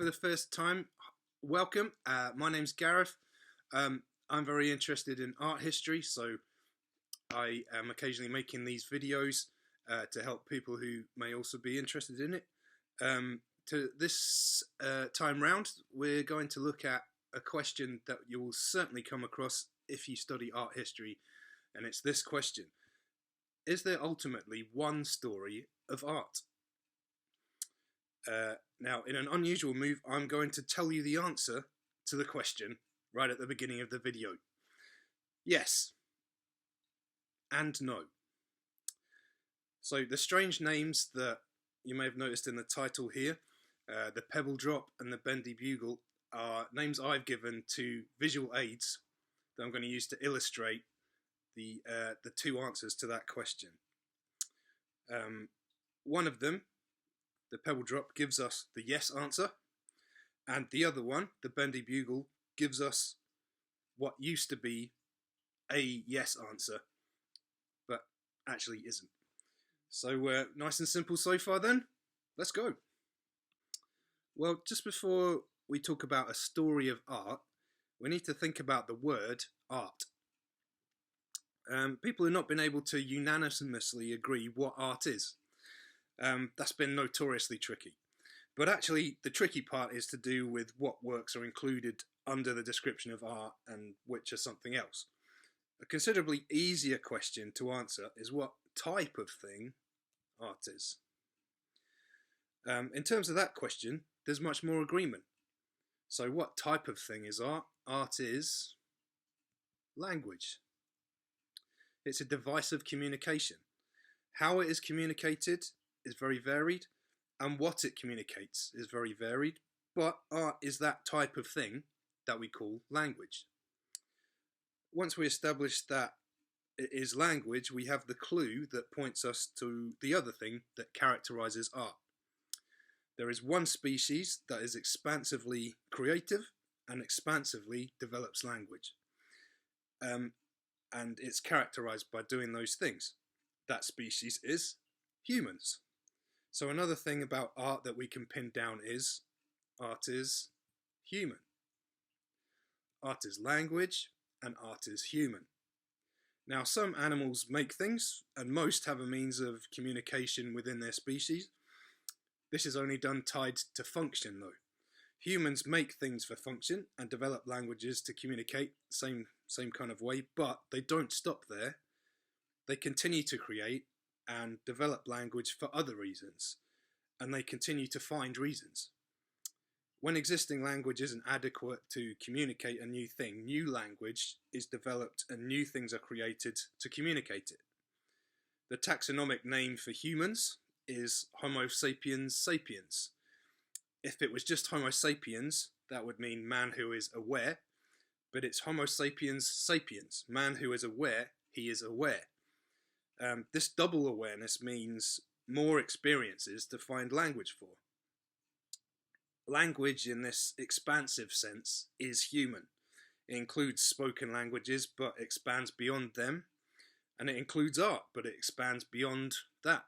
for the first time, welcome. My name's Gareth. I'm very interested in art history, so I am occasionally making these videos to help people who may also be interested in it. To this time round, we're going to look at a question that you will certainly come across if you study art history, and it's this question: is there ultimately one story of art? Now, in an unusual move, I'm going to tell you the answer to the question right at the beginning of the video. Yes and no. So the strange names that you may have noticed in the title here, the Pebble drop and the Bendy Bugle, are names I've given to visual aids that I'm going to use to illustrate the two answers to that question. One of them, the Pebble drop, gives us the yes answer, and the other one, the Bendy Bugle, gives us what used to be a yes answer, but actually isn't. So nice and simple so far then, let's go. Well, just before we talk about a story of art, we need to think about the word art. People have not been able to unanimously agree what art is. That's been notoriously tricky. But actually, the tricky part is to do with what works are included under the description of art and which are something else. A considerably easier question to answer is what type of thing art is. In terms of that question, there's much more agreement. So what type of thing is art? Art is language. It's a device of communication. How it is communicated is very varied, and what it communicates is very varied, but art is that type of thing that we call language. Once we establish that it is language, we have the clue that points us to the other thing that characterizes art. There is one species that is expansively creative and expansively develops language. And it's characterized by doing those things. That species is humans. So another thing about art that we can pin down is art is human. Art is language and art is human. Now, some animals make things and most have a means of communication within their species. This is only done tied to function though. Humans make things for function and develop languages to communicate same kind of way, but they don't stop there. They continue to create and develop language for other reasons, and they continue to find reasons. When existing language isn't adequate to communicate a new thing, new language is developed and new things are created to communicate it. The taxonomic name for humans is Homo sapiens sapiens. If it was just Homo sapiens, that would mean man who is aware, but it's Homo sapiens sapiens, man who is aware, he is aware. This double awareness means more experiences to find language for. Language in this expansive sense is human. It includes spoken languages but expands beyond them, and it includes art but it expands beyond that.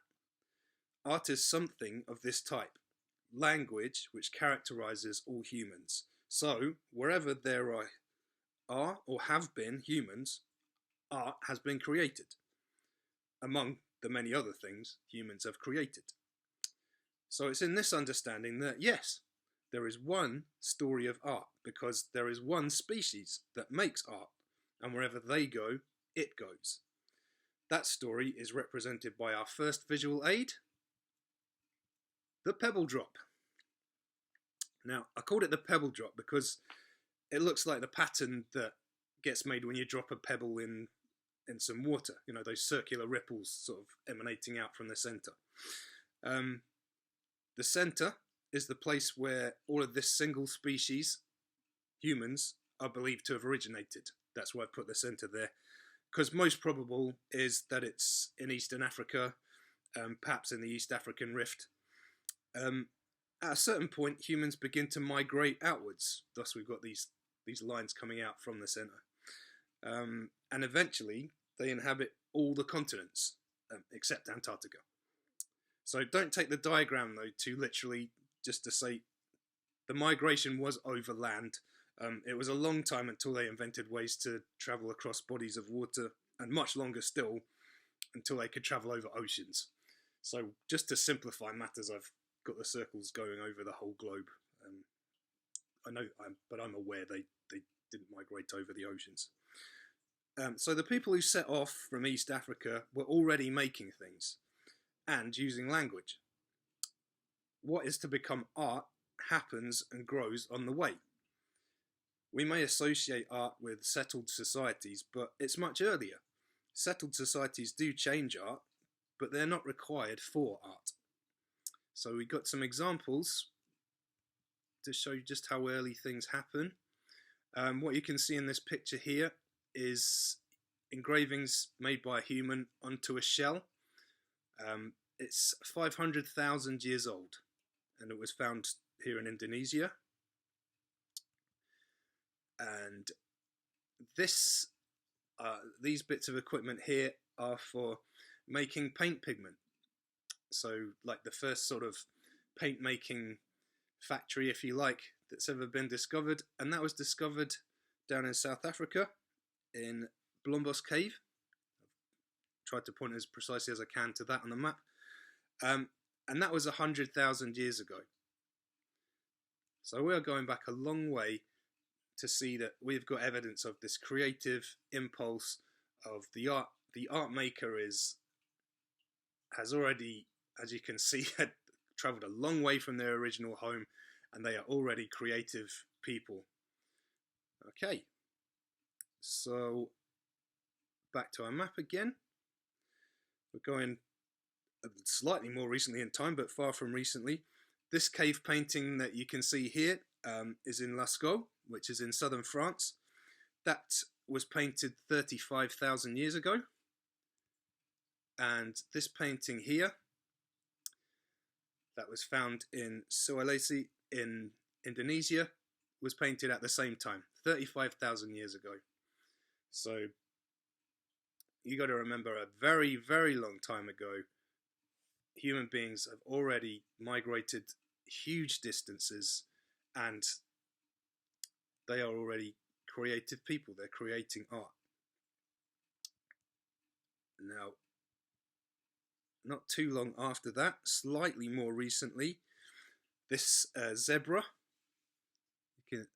Art is something of this type, language which characterizes all humans. So wherever there are or have been humans, art has been created, among the many other things humans have created. So it's in this understanding that yes, there is one story of art because there is one species that makes art, and wherever they go, it goes. That story is represented by our first visual aid, the Pebble drop. Now, I called it the Pebble drop because it looks like the pattern that gets made when you drop a pebble in some water, you know, those circular ripples sort of emanating out from the center. The center is the place where all of this single species, humans, are believed to have originated. That's why I put the center there, because most probable is that it's in Eastern Africa, perhaps in the East African Rift. At a certain point, humans begin to migrate outwards. Thus, we've got these lines coming out from the center. And eventually, they inhabit all the continents, except Antarctica. So don't take the diagram, though, too literally, just to say the migration was overland. It was a long time until they invented ways to travel across bodies of water, and much longer still until they could travel over oceans. So just to simplify matters, I've got the circles going over the whole globe. I know, but I'm aware they didn't migrate over the oceans. So the people who set off from East Africa were already making things and using language. What is to become art happens and grows on the way. We may associate art with settled societies, but it's much earlier. Settled societies do change art, but they're not required for art. So we got some examples to show you just how early things happen. What you can see in this picture here is engravings made by a human onto a shell. It's 500,000 years old, and it was found here in Indonesia. And these bits of equipment here are for making paint pigment. So like the first sort of paint making factory, if you like, that's ever been discovered, and that was discovered down in South Africa in Blombos Cave. I've tried to point as precisely as I can to that on the map, and that was 100,000 years ago. So we are going back a long way to see that we've got evidence of this creative impulse of the art. The art maker has already, as you can see, had travelled a long way from their original home, and they are already creative people. Okay, so back to our map again. We're going slightly more recently in time, but far from recently. This cave painting that you can see here is in Lascaux, which is in southern France. That was painted 35,000 years ago. And this painting here, that was found in Sulawesi in Indonesia, was painted at the same time, 35,000 years ago. So you got to remember, a very, very long time ago, human beings have already migrated huge distances, and they are already creative people. They're creating art. Now, not too long after that, slightly more recently, this zebra, you can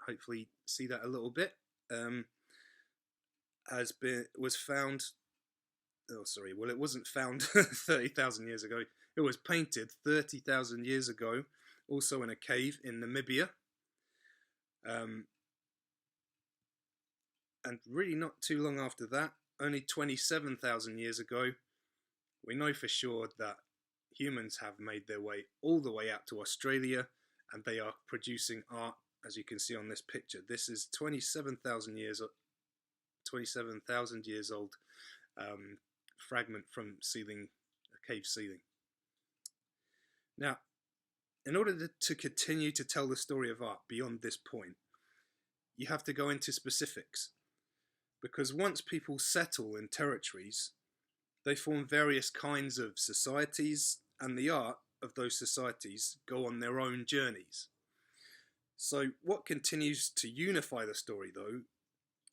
hopefully see that a little bit, was found. Oh, sorry. Well, it wasn't found 30,000 years ago. It was painted 30,000 years ago, also in a cave in Namibia. And really not too long after that, only 27,000 years ago, we know for sure that humans have made their way all the way out to Australia, and they are producing art, as you can see on this picture. This is 27,000 years old fragment from a cave ceiling. Now, in order to continue to tell the story of art beyond this point, you have to go into specifics, because once people settle in territories, they form various kinds of societies, and the art of those societies go on their own journeys. So what continues to unify the story, though,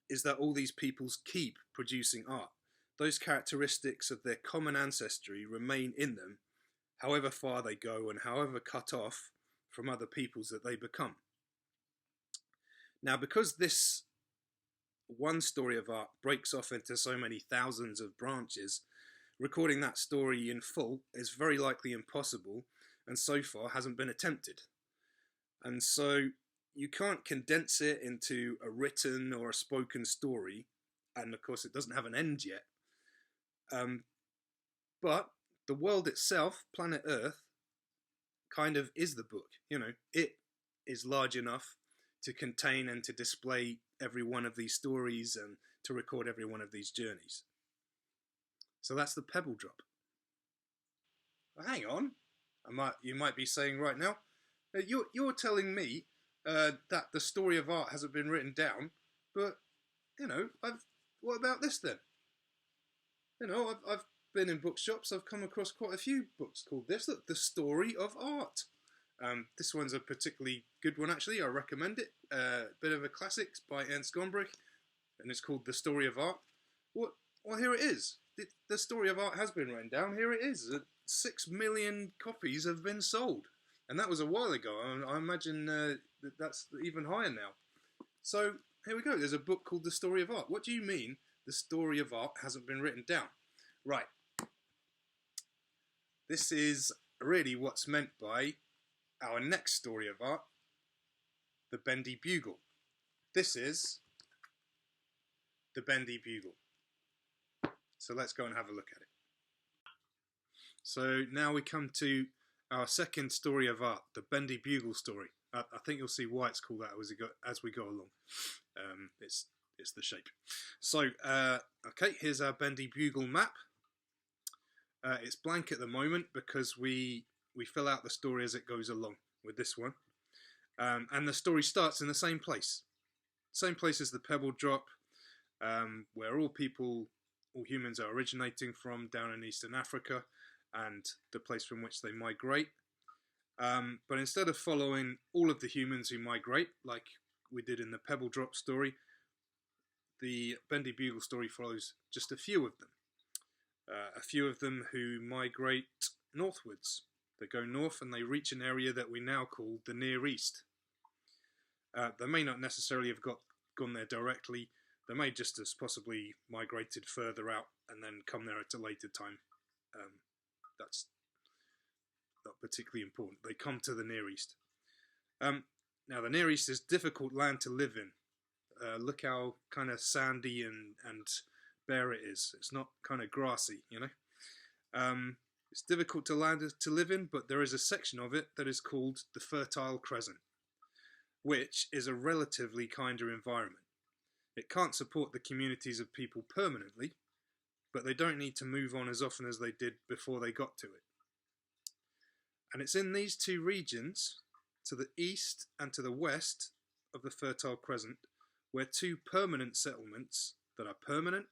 is that all these peoples keep producing art. Those characteristics of their common ancestry remain in them, however far they go and however cut off from other peoples that they become. Now, because this one story of art breaks off into so many thousands of branches, recording that story in full is very likely impossible, and so far hasn't been attempted. And so you can't condense it into a written or a spoken story, and of course it doesn't have an end yet. But the world itself, planet Earth, kind of is the book. You know, it is large enough to contain and to display every one of these stories and to record every one of these journeys. So that's the Pebble drop. Well, hang on, you might be saying right now, you're telling me that the story of art hasn't been written down, but you know, what about this then? You know, I've been in bookshops. I've come across quite a few books called this, The Story of Art. This one's a particularly good one, actually. I recommend it. Bit of a classic by Ernst Gombrich, and it's called The Story of Art. Well, here it is. The story of art has been written down. Here it is. 6 million copies have been sold. And that was a while ago. I imagine that's even higher now. So, here we go. There's a book called The Story of Art. What do you mean the story of art hasn't been written down? Right. This is really what's meant by our next story of art, the Bendy Bugle. This is the Bendy Bugle. So let's go and have a look at it. So now we come to our second story of art, the Bendy Bugle story. I think you'll see why it's called that as we go along. It's the shape. So, okay, here's our Bendy Bugle map. It's blank at the moment because we fill out the story as it goes along with this one. And the story starts in the same place. Same place as the Pebble drop, where all humans are originating from, down in Eastern Africa, and the place from which they migrate. But instead of following all of the humans who migrate, like we did in the Pebble drop story, the Bendy Bugle story follows just a few of them. A few of them who migrate northwards. They go north and they reach an area that we now call the Near East. They may not necessarily have gone there directly. They may just have possibly migrated further out and then come there at a later time. That's not particularly important. They come to the Near East. Now, the Near East is difficult land to live in. Look how kind of sandy and bare it is. It's not kind of grassy, you know. It's difficult to live in, but there is a section of it that is called the Fertile Crescent, which is a relatively kinder environment. It can't support the communities of people permanently, but they don't need to move on as often as they did before they got to it. And it's in these two regions, to the east and to the west of the Fertile Crescent, where two permanent settlements that are permanent,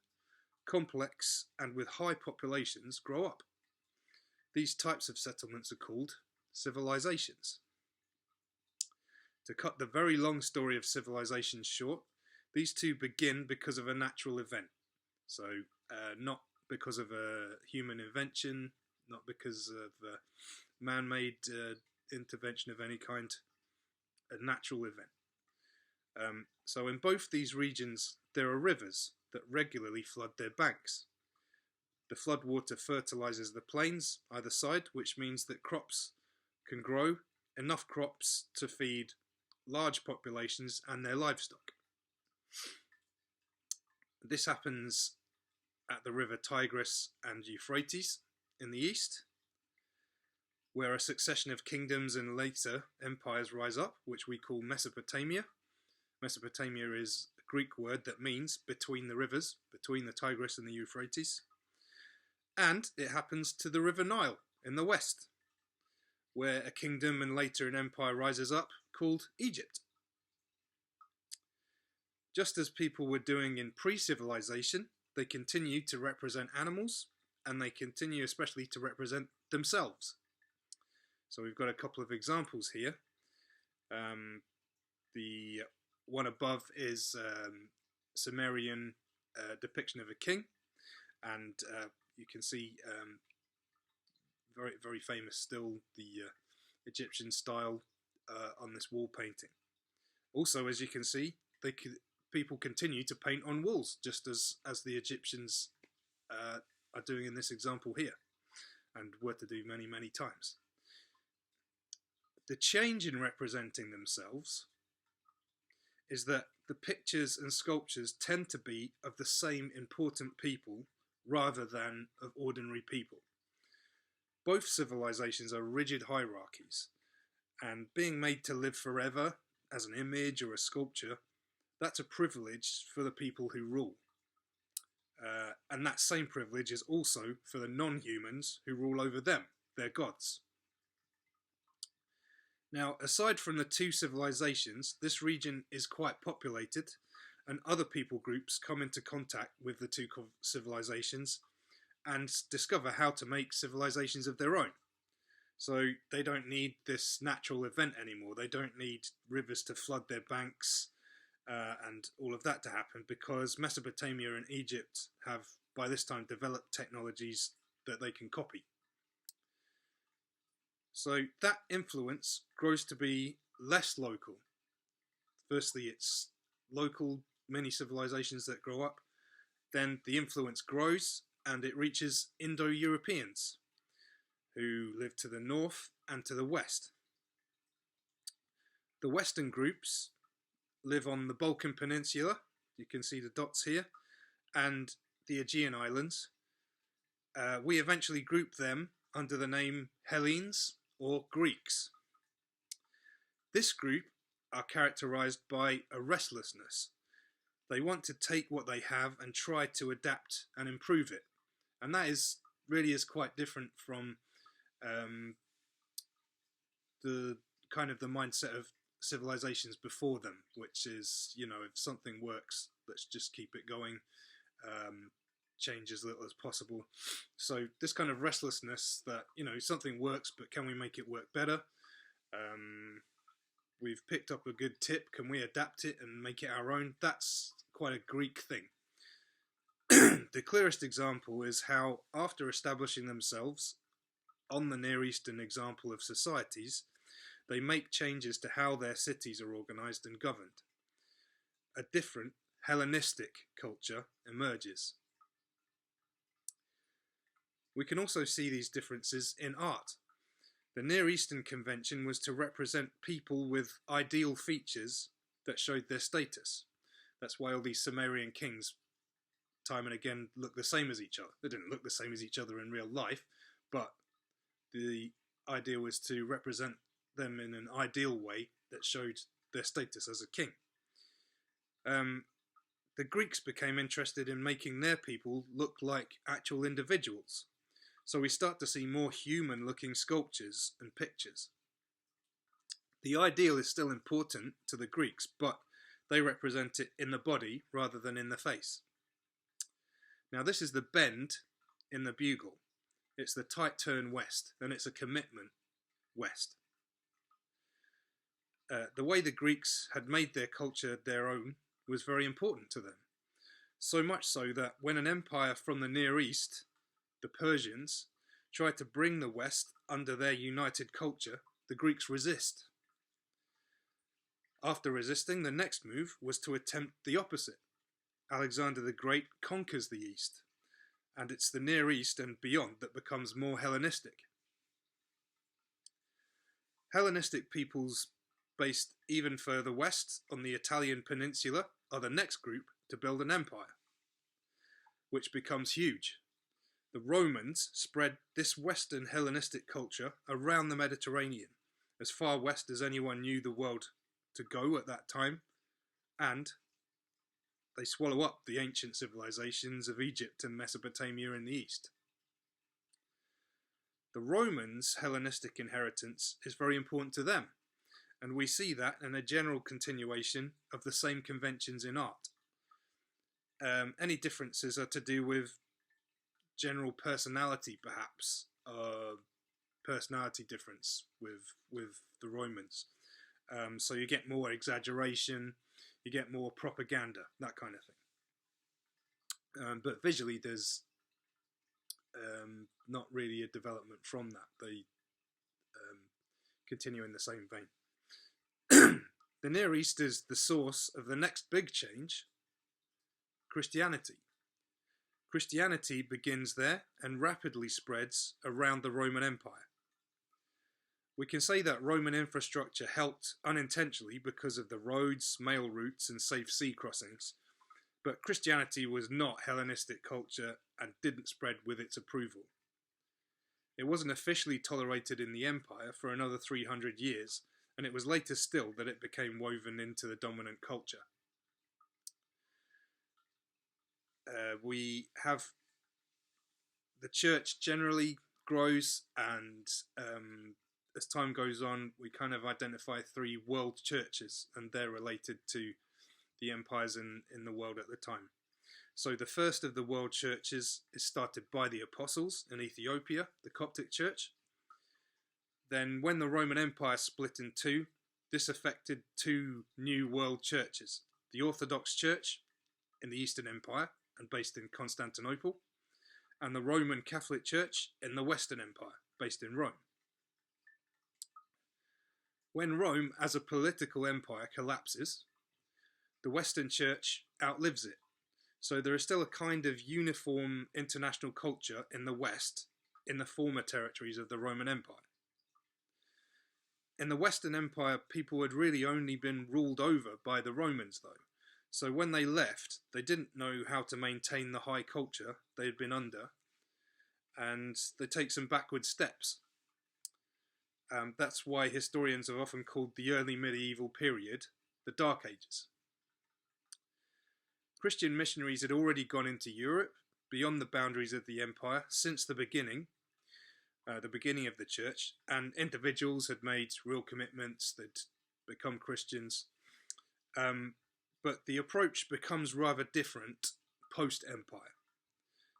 complex, and with high populations grow up. These types of settlements are called civilizations. To cut the very long story of civilizations short, these two begin because of a natural event. So, not because of a human invention, not because of a man-made intervention of any kind, a natural event. So in both these regions, there are rivers that regularly flood their banks. The floodwater fertilizes the plains either side, which means that crops can grow, enough crops to feed large populations and their livestock. This happens at the river Tigris and Euphrates in the east, where a succession of kingdoms and later empires rise up, which we call Mesopotamia. Mesopotamia is a Greek word that means between the rivers, between the Tigris and the Euphrates. And it happens to the river Nile in the west, where a kingdom and later an empire rises up called Egypt. Just as people were doing in pre-civilization, they continue to represent animals, and they continue especially to represent themselves. So we've got a couple of examples here. The one above is Sumerian depiction of a king, and you can see very, very famous still the Egyptian style on this wall painting. Also, as you can see, people continue to paint on walls, just as the Egyptians are doing in this example here, and were to do many, many times. The change in representing themselves is that the pictures and sculptures tend to be of the same important people rather than of ordinary people. Both civilizations are rigid hierarchies, and being made to live forever as an image or a sculpture, that's a privilege for the people who rule. And that same privilege is also for the non-humans who rule over them, their gods. Now, aside from the two civilizations, this region is quite populated, and other people groups come into contact with the two civilizations and discover how to make civilizations of their own. So they don't need this natural event anymore. They don't need rivers to flood their banks and all of that to happen, because Mesopotamia and Egypt have by this time developed technologies that they can copy. So that influence grows to be less local. Firstly, it's local mini civilizations that grow up. Then the influence grows and it reaches Indo-Europeans who live to the north and to the west. The western groups live on the Balkan Peninsula, you can see the dots here, and the Aegean Islands. We eventually group them under the name Hellenes or Greeks. This group are characterized by a restlessness. They want to take what they have and try to adapt and improve it. And that really is quite different from the kind of the mindset of civilizations before them, which is, you know, if something works, let's just keep it going, change as little as possible. So this kind of restlessness that, you know, something works, but can we make it work better? We've picked up a good tip, can we adapt it and make it our own? That's quite a Greek thing. The clearest example is how, after establishing themselves on the Near Eastern example of societies, they make changes to how their cities are organised and governed. A different Hellenistic culture emerges. We can also see these differences in art. The Near Eastern convention was to represent people with ideal features that showed their status. That's why all these Sumerian kings, time and again, look the same as each other. They didn't look the same as each other in real life, but the idea was to represent them in an ideal way that showed their status as a king. The Greeks became interested in making their people look like actual individuals. So we start to see more human-looking sculptures and pictures. The ideal is still important to the Greeks, but they represent it in the body rather than in the face. Now this is the bend in the Bugle. It's the tight turn west, and it's a commitment west. The way the Greeks had made their culture their own was very important to them. So much so that when an empire from the Near East, the Persians, tried to bring the West under their united culture, the Greeks resist. After resisting, the next move was to attempt the opposite. Alexander the Great conquers the East, and it's the Near East and beyond that becomes more Hellenistic. Hellenistic peoples based even further west on the Italian peninsula are the next group to build an empire, which becomes huge. The Romans spread this Western Hellenistic culture around the Mediterranean, as far west as anyone knew the world to go at that time, and they swallow up the ancient civilizations of Egypt and Mesopotamia in the east. The Romans' Hellenistic inheritance is very important to them, and we see that in a general continuation of the same conventions in art. Any differences are to do with general personality, perhaps, personality difference with the Romans. So you get more exaggeration, you get more propaganda, that kind of thing. But visually, there's not really a development from that. They continue in the same vein. The Near East is the source of the next big change, Christianity. Christianity begins there and rapidly spreads around the Roman Empire. We can say that Roman infrastructure helped unintentionally because of the roads, mail routes and safe sea crossings, but Christianity was not Hellenistic culture and didn't spread with its approval. It wasn't officially tolerated in the empire for another 300 years, and it was later still that it became woven into the dominant culture. We have the church generally grows, and as time goes on, we kind of identify three world churches, and they're related to the empires in the world at the time. So the first of the world churches is started by the apostles in Ethiopia, the Coptic church. then when the Roman Empire split in two, this affected two new world churches. The Orthodox Church in the Eastern Empire and based in Constantinople, and the Roman Catholic Church in the Western Empire, based in Rome. When Rome, as a political empire, collapses, the Western Church outlives it. So there is still a kind of uniform international culture in the West, in the former territories of the Roman Empire. In the Western Empire, people had really only been ruled over by the Romans, though. So when they left, they didn't know how to maintain the high culture they had been under, and they take some backward steps. That's why historians have often called the early medieval period the Dark Ages. Christian missionaries had already gone into Europe, beyond the boundaries of the empire, since the beginning of the church, and individuals had made real commitments, they'd become Christians. But the approach becomes rather different post-empire.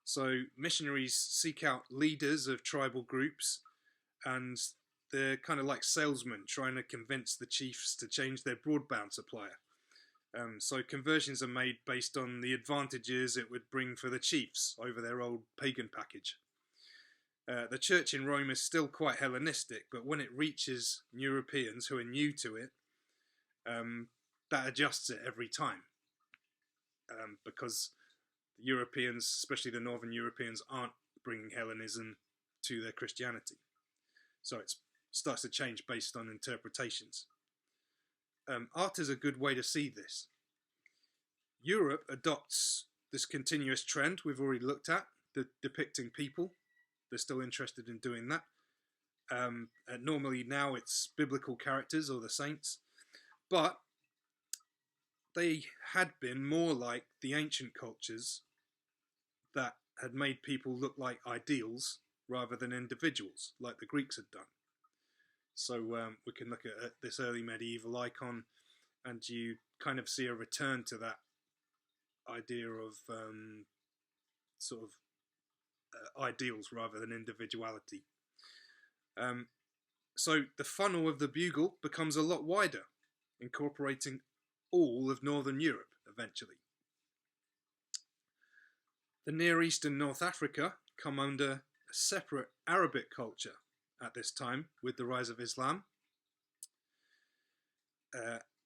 So missionaries seek out leaders of tribal groups, and they're kind of like salesmen trying to convince the chiefs to change their broadband supplier. So conversions are made based on the advantages it would bring for the chiefs over their old pagan package. The church in Rome is still quite Hellenistic, but when it reaches Europeans who are new to it, that adjusts it every time. Because the Europeans, especially the Northern Europeans, aren't bringing Hellenism to their Christianity. So it starts to change based on interpretations. Art is a good way to see this. Europe adopts this continuous trend we've already looked at, depicting people. They're still interested in doing that. Normally now it's biblical characters or the saints, but they had been more like the ancient cultures that had made people look like ideals rather than individuals, like the Greeks had done. So we can look at this early medieval icon, and you kind of see a return to that idea of ideals rather than individuality. So the funnel of the bugle becomes a lot wider, incorporating all of Northern Europe eventually. The Near East and North Africa come under a separate Arabic culture at this time with the rise of Islam.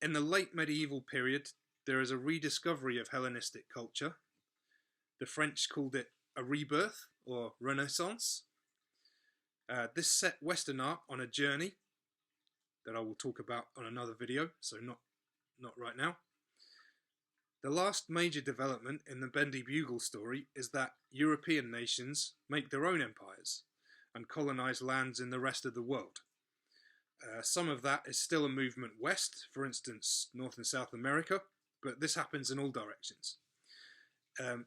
In the late medieval period, there is a rediscovery of Hellenistic culture. The French called it a rebirth or renaissance. This set Western art on a journey that I will talk about on another video, so not right now. The last major development in the Bendy Bugle story is that European nations make their own empires and colonize lands in the rest of the world. Some of that is still a movement west, for instance, North and South America, but this happens in all directions.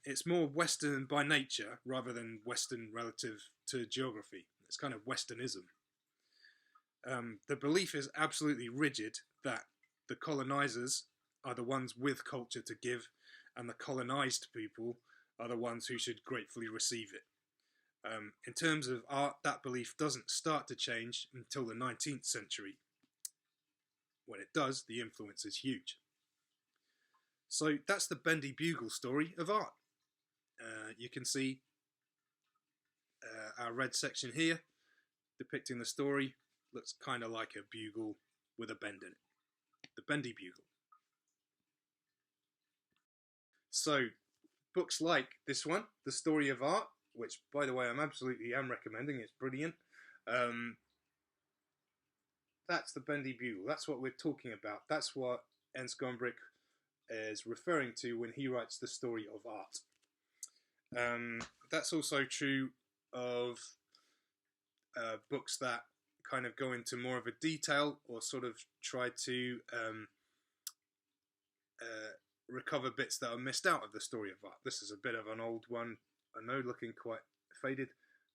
It's more Western by nature rather than Western relative to geography. It's kind of Westernism. The belief is absolutely rigid that the colonizers are the ones with culture to give, and the colonized people are the ones who should gratefully receive it. In terms of art, that belief doesn't start to change until the 19th century. When it does, the influence is huge. So that's the Bendy Bugle story of art. You can see our red section here depicting the story. Looks kind of like a bugle with a bend in it. The Bendy Bugle. So books like this one, The Story of Art, which by the way I absolutely am recommending, it's brilliant. That's the Bendy Bugle. That's what we're talking about. That's what Ernst Gombrich is referring to when he writes The Story of Art. That's also true of books that kind of go into more of a detail or sort of try to recover bits that are missed out of The Story of Art. This is a bit of an old one, I know, looking quite faded.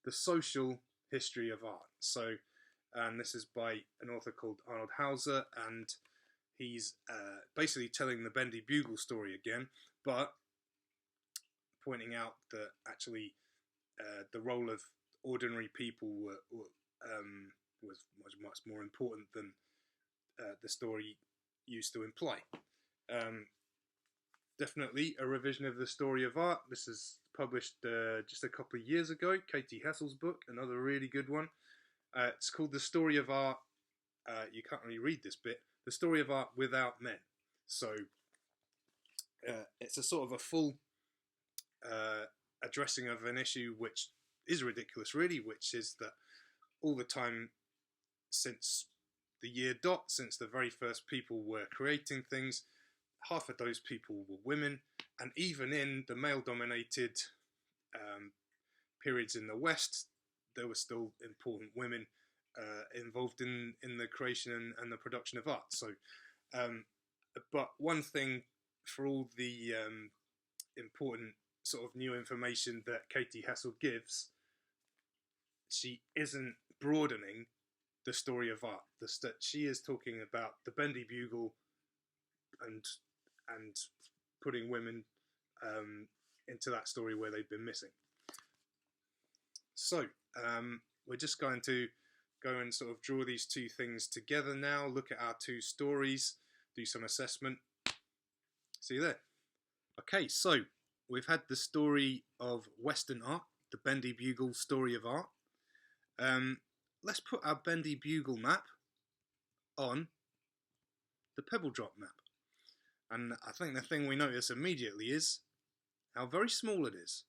The Social History of Art. So, and this is by an author called Arnold Hauser, and he's basically telling the Bendy Bugle story again, but pointing out that actually the role of ordinary people was much more important than the story used to imply. Definitely a revision of The Story of Art. This is published just a couple of years ago. Katie Hessel's book, another really good one. It's called The Story of Art. You can't really read this bit. The Story of Art Without Men. So it's a sort of a full addressing of an issue which is ridiculous, really, which is that all the time since the year dot, since the very first people were creating things, half of those people were women, and even in the male-dominated periods in the West, there were still important women involved in the creation and the production of art. So, but one thing for all the important sort of new information that Katie Hessel gives, she isn't broadening the story of art. She is talking about the Bendy Bugle and putting women into that story where they've been missing. So we're just going to go and sort of draw these two things together now, look at our two stories, do some assessment. See you there. Okay, so we've had the story of Western art, the Bendy Bugle story of art. Let's put our Bendy Bugle map on the Pebble Drop map. And I think the thing we notice immediately is how very small it is.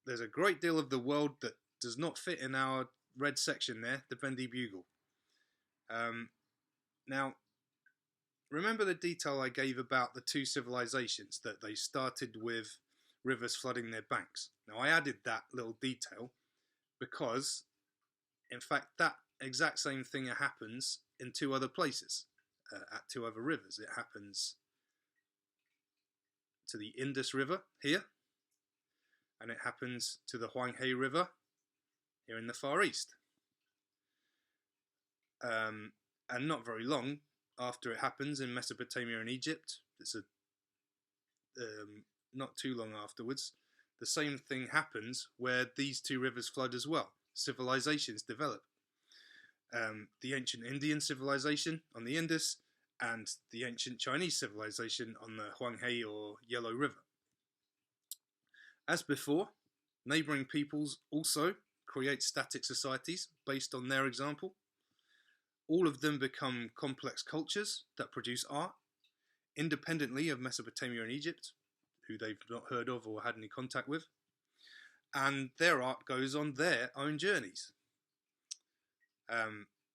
There's a great deal of the world that does not fit in our red section there, the Bendy Bugle. Now, remember the detail I gave about the two civilizations, that they started with rivers flooding their banks. Now, I added that little detail because, in fact, that exact same thing happens in two other places, at two other rivers. It happens to the Indus River here, and it happens to the Huanghe River here in the Far East. And not very long after it happens in Mesopotamia and Egypt, it's not too long afterwards, the same thing happens where these two rivers flood as well. Civilizations develop. The ancient Indian civilization on the Indus and the ancient Chinese civilization on the Huanghe or Yellow River. As before, neighbouring peoples also create static societies based on their example. All of them become complex cultures that produce art, independently of Mesopotamia and Egypt, who they've not heard of or had any contact with, and their art goes on their own journeys.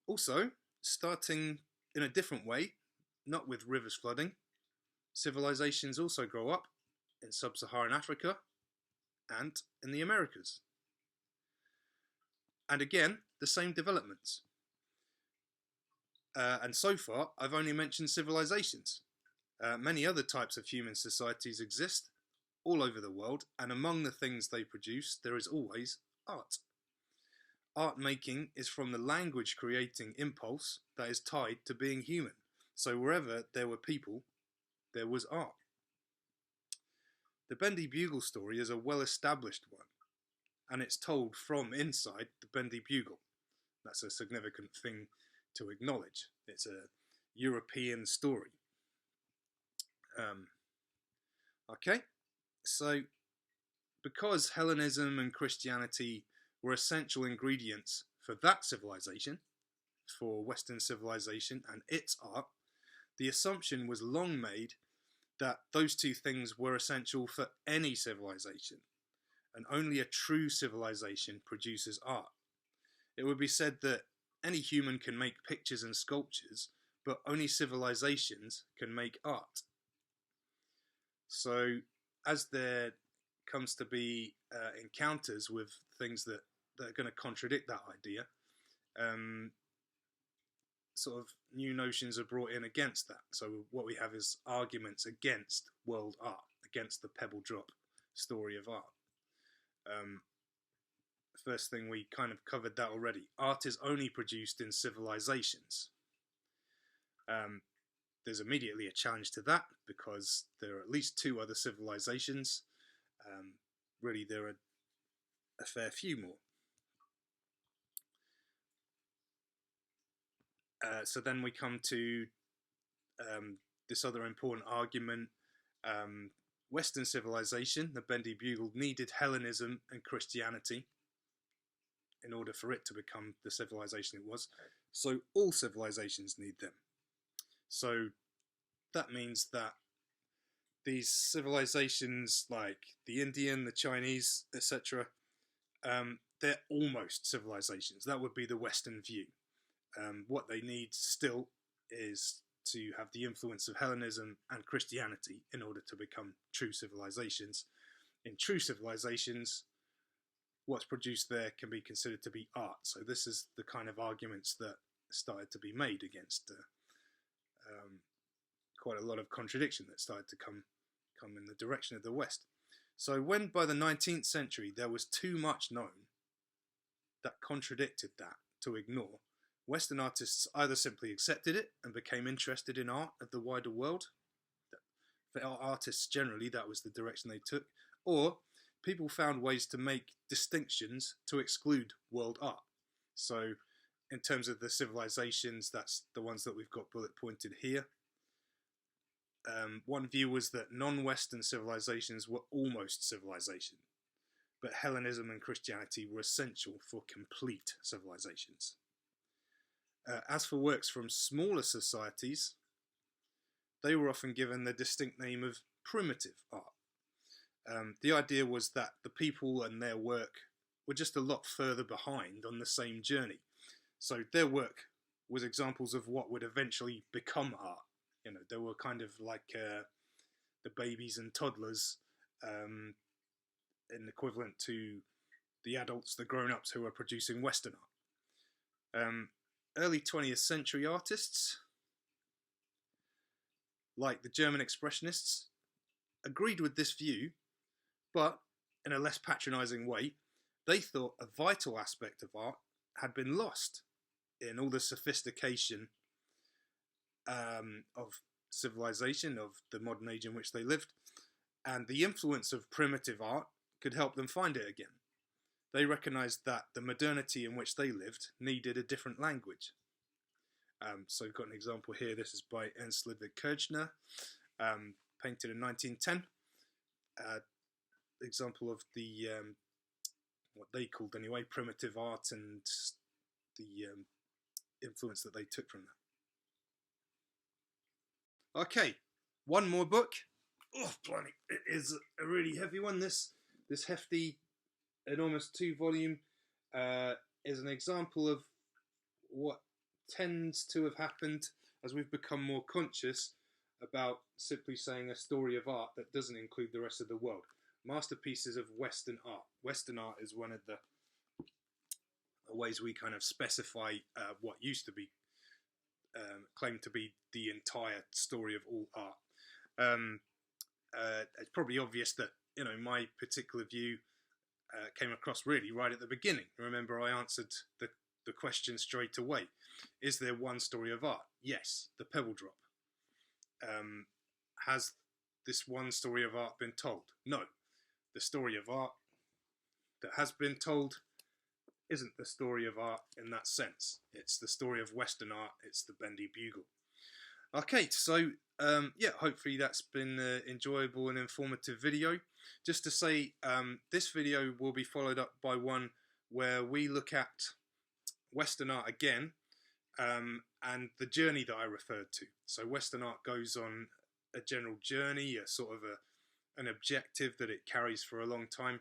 Also, starting in a different way, not with rivers flooding, civilizations also grow up in sub-Saharan Africa and in the Americas. And again, the same developments. And so far, I've only mentioned civilizations. Many other types of human societies exist all over the world, and among the things they produce, there is always art. Art making is from the language creating impulse that is tied to being human. So wherever there were people, there was art. The Bendy Bugle story is a well-established one, and it's told from inside the Bendy Bugle. That's a significant thing to acknowledge. It's a European story. Okay, so because Hellenism and Christianity were essential ingredients for that civilization, for Western civilization and its art, the assumption was long made that those two things were essential for any civilization, and only a true civilization produces art. It would be said that any human can make pictures and sculptures, but only civilizations can make art. So as there comes to be encounters with things that are going to contradict that idea, sort of new notions are brought in against that. So what we have is arguments against world art, against the Pebble Drop story of art. First thing, we kind of covered that already. Art is only produced in civilizations. There's immediately a challenge to that because there are at least two other civilizations. Really, there are a fair few more. So then we come to this other important argument. Western civilization, the Bendy Bugle, needed Hellenism and Christianity in order for it to become the civilization it was. So all civilizations need them. So that means that these civilizations like the Indian, the Chinese, etc., they're almost civilizations. That would be the Western view. What they need still is to have the influence of Hellenism and Christianity in order to become true civilizations. In true civilizations, what's produced there can be considered to be art. So this is the kind of arguments that started to be made against quite a lot of contradiction that started to come in the direction of the West. So when by the 19th century there was too much known that contradicted that to ignore, Western artists either simply accepted it and became interested in art of the wider world. For artists generally, that was the direction they took. Or people found ways to make distinctions to exclude world art. So in terms of the civilizations, that's the ones that we've got bullet pointed here. One view was that non-Western civilizations were almost civilization, but Hellenism and Christianity were essential for complete civilizations. As for works from smaller societies, they were often given the distinct name of primitive art. The idea was that the people and their work were just a lot further behind on the same journey. So their work was examples of what would eventually become art. You know, they were kind of like the babies and toddlers, in equivalent to the adults, the grown-ups who are producing Western art. Early 20th century artists, like the German Expressionists, agreed with this view, but in a less patronising way. They thought a vital aspect of art had been lost in all the sophistication of civilization, of the modern age in which they lived, and the influence of primitive art could help them find it again. They recognised that the modernity in which they lived needed a different language. So we've got an example here. This is by Ernst Ludwig Kirchner, painted in 1910. Example of the what they called anyway primitive art and the influence that they took from that. Okay, one more book. Oh, blimey, it is a really heavy one. This hefty, enormous 2-volume is an example of what tends to have happened as we've become more conscious about simply saying a story of art that doesn't include the rest of the world. Masterpieces of Western art. Western art is one of the ways we kind of specify what used to be claimed to be the entire story of all art. It's probably obvious that, you know, my particular view came across really right at the beginning. Remember, I answered the question straight away. Is there one story of art? Yes, the Pebble drop. Has this one story of art been told? No. The story of art that has been told isn't the story of art in that sense. It's the story of Western art. It's the Bendy Bugle. Okay, so yeah, hopefully that's been an enjoyable and informative video. Just to say, this video will be followed up by one where we look at Western art again, and the journey that I referred to. So Western art goes on a general journey, a sort of an objective that it carries for a long time,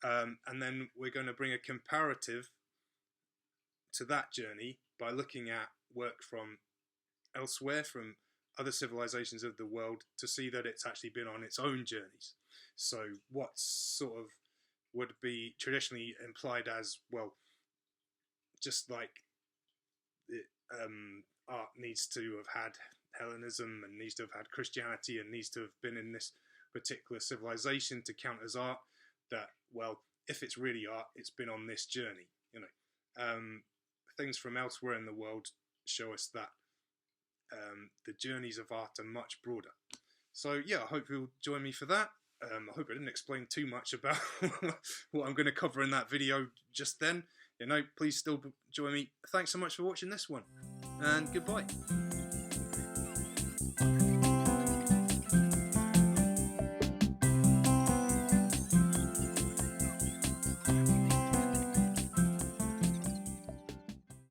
and then we're going to bring a comparative to that journey by looking at work from elsewhere, from other civilizations of the world, to see that it's actually been on its own journeys. So what sort of would be traditionally implied as, well, just like art needs to have had Hellenism and needs to have had Christianity and needs to have been in this particular civilization to count as art, that, well, if it's really art, it's been on this journey. You know, things from elsewhere in the world show us that the journeys of art are much broader. So yeah, I hope you'll join me for that. I hope I didn't explain too much about what I'm going to cover in that video just then. please still join me. Thanks so much for watching this one, and goodbye.